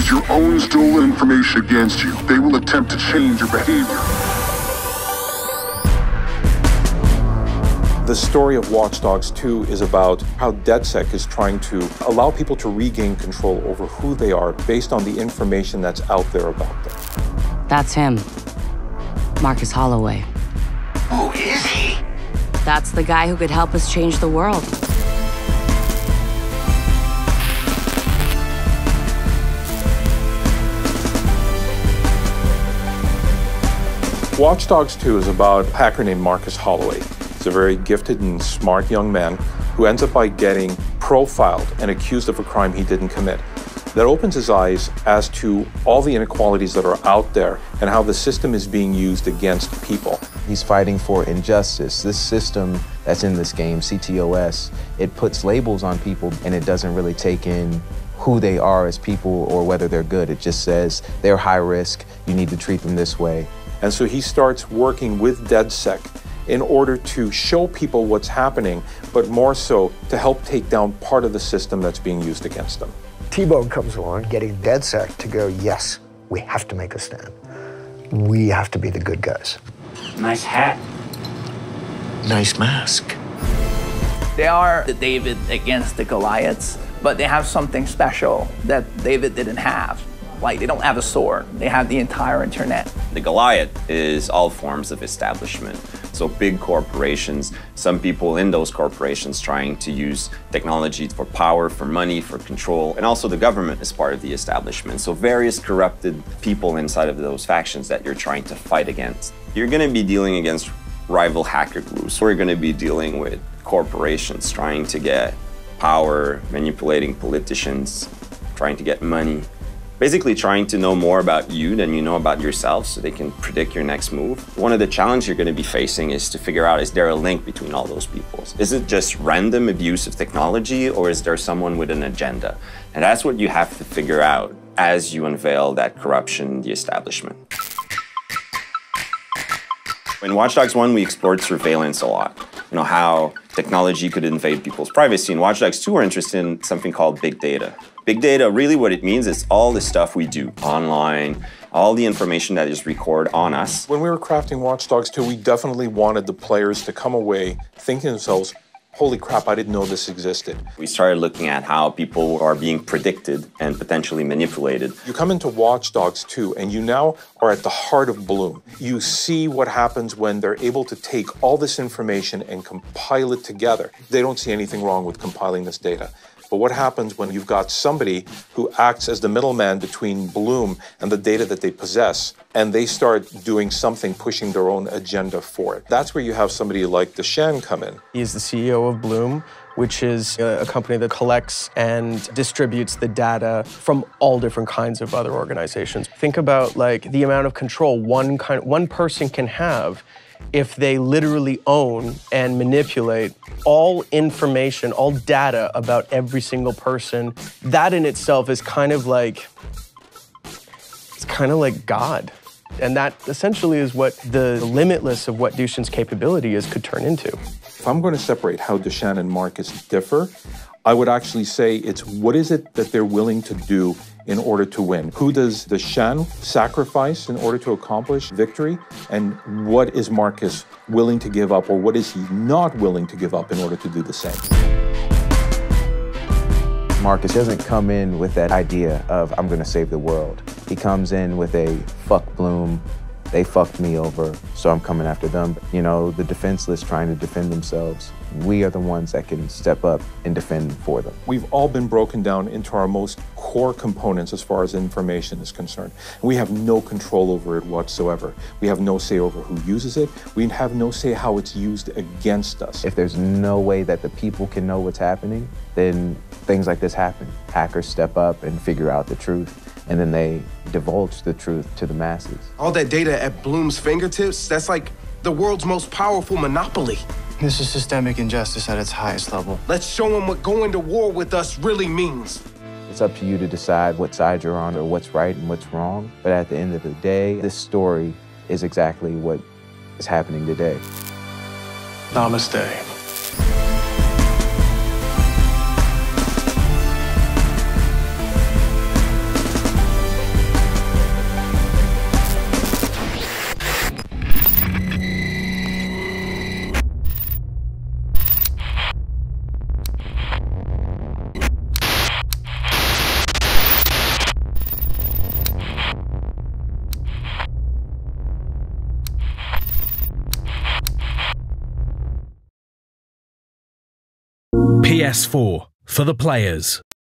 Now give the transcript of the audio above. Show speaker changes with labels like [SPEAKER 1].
[SPEAKER 1] use your own stolen information against you. They will attempt to change your behavior.
[SPEAKER 2] The story of Watch Dogs 2 is about how DedSec is trying to allow people to regain control over who they are based on the information that's out there about them.
[SPEAKER 3] That's him. Marcus Holloway.
[SPEAKER 1] Who is he?
[SPEAKER 3] That's the guy who could help us change the world.
[SPEAKER 2] Watch Dogs 2 is about a hacker named Marcus Holloway. He's a very gifted and smart young man who ends up by getting profiled and accused of a crime he didn't commit. That opens his eyes as to all the inequalities that are out there and how the system is being used against people.
[SPEAKER 4] He's fighting for injustice. This system that's in this game, CTOS, it puts labels on people and it doesn't really take in who they are as people or whether they're good. It just says they're high risk, you need to treat them this way.
[SPEAKER 2] And so he starts working with DedSec in order to show people what's happening, but more so to help take down part of the system that's being used against them.
[SPEAKER 5] T-Bone comes along, getting DedSec to go, yes, we have to make a stand. We have to be the good guys.
[SPEAKER 6] Nice hat.
[SPEAKER 5] Nice mask.
[SPEAKER 7] They are the David against the Goliaths, but they have something special that David didn't have. Like, they don't have a sword, they have the entire internet.
[SPEAKER 8] The Goliath is all forms of establishment. So big corporations, some people in those corporations trying to use technology for power, for money, for control, and also the government is part of the establishment. So various corrupted people inside of those factions that you're trying to fight against. You're gonna be dealing against rival hacker groups. We're gonna be dealing with corporations trying to get power, manipulating politicians, trying to get money. Basically trying to know more about you than you know about yourself so they can predict your next move. One of the challenges you're going to be facing is to figure out, is there a link between all those people? Is it just random abuse of technology or is there someone with an agenda? And that's what you have to figure out as you unveil that corruption in the establishment. In Watch Dogs 1, we explored surveillance a lot. You know, how technology could invade people's privacy. In Watch Dogs 2, we're interested in something called big data. Big data, really what it means is all the stuff we do online, all the information that is recorded on us.
[SPEAKER 2] When we were crafting Watch Dogs 2, we definitely wanted the players to come away thinking to themselves, holy crap, I didn't know this existed.
[SPEAKER 8] We started looking at how people are being predicted and potentially manipulated.
[SPEAKER 2] You come into Watch Dogs 2 and you now are at the heart of Bloom. You see what happens when they're able to take all this information and compile it together. They don't see anything wrong with compiling this data. But what happens when you've got somebody who acts as the middleman between Bloom and the data that they possess, and they start doing something, pushing their own agenda for it? That's where you have somebody like the Chaîne come in.
[SPEAKER 9] He is the CEO of Bloom, which is a company that collects and distributes the data from all different kinds of other organizations. Think about like the amount of control one person can have if they literally own and manipulate all information, all data about every single person. That in itself is kind of like, it's kind of like God. And that essentially is what the limitless of what Dushan's capability is could turn into.
[SPEAKER 2] If I'm going to separate how Dushan and Marcus differ, I would actually say it's what is it that they're willing to do in order to win? Who does Dushan sacrifice in order to accomplish victory? And what is Marcus willing to give up, or what is he not willing to give up in order to do the same?
[SPEAKER 4] Marcus doesn't come in with that idea of, I'm gonna save the world. He comes in with a, fuck Bloom, they fucked me over, so I'm coming after them. You know, the defenseless trying to defend themselves. We are the ones that can step up and defend for them.
[SPEAKER 2] We've all been broken down into our most core components as far as information is concerned. We have no control over it whatsoever. We have no say over who uses it. We have no say how it's used against us.
[SPEAKER 4] If there's no way that the people can know what's happening, then things like this happen. Hackers step up and figure out the truth, and then they divulge the truth to the masses.
[SPEAKER 10] All that data at Bloom's fingertips, that's like the world's most powerful monopoly.
[SPEAKER 11] This is systemic injustice at its highest level.
[SPEAKER 10] Let's show them what going to war with us really means.
[SPEAKER 4] It's up to you to decide what side you're on or what's right and what's wrong. But at the end of the day, this story is exactly what is happening today.
[SPEAKER 11] Namaste.
[SPEAKER 6] PS4 for the players.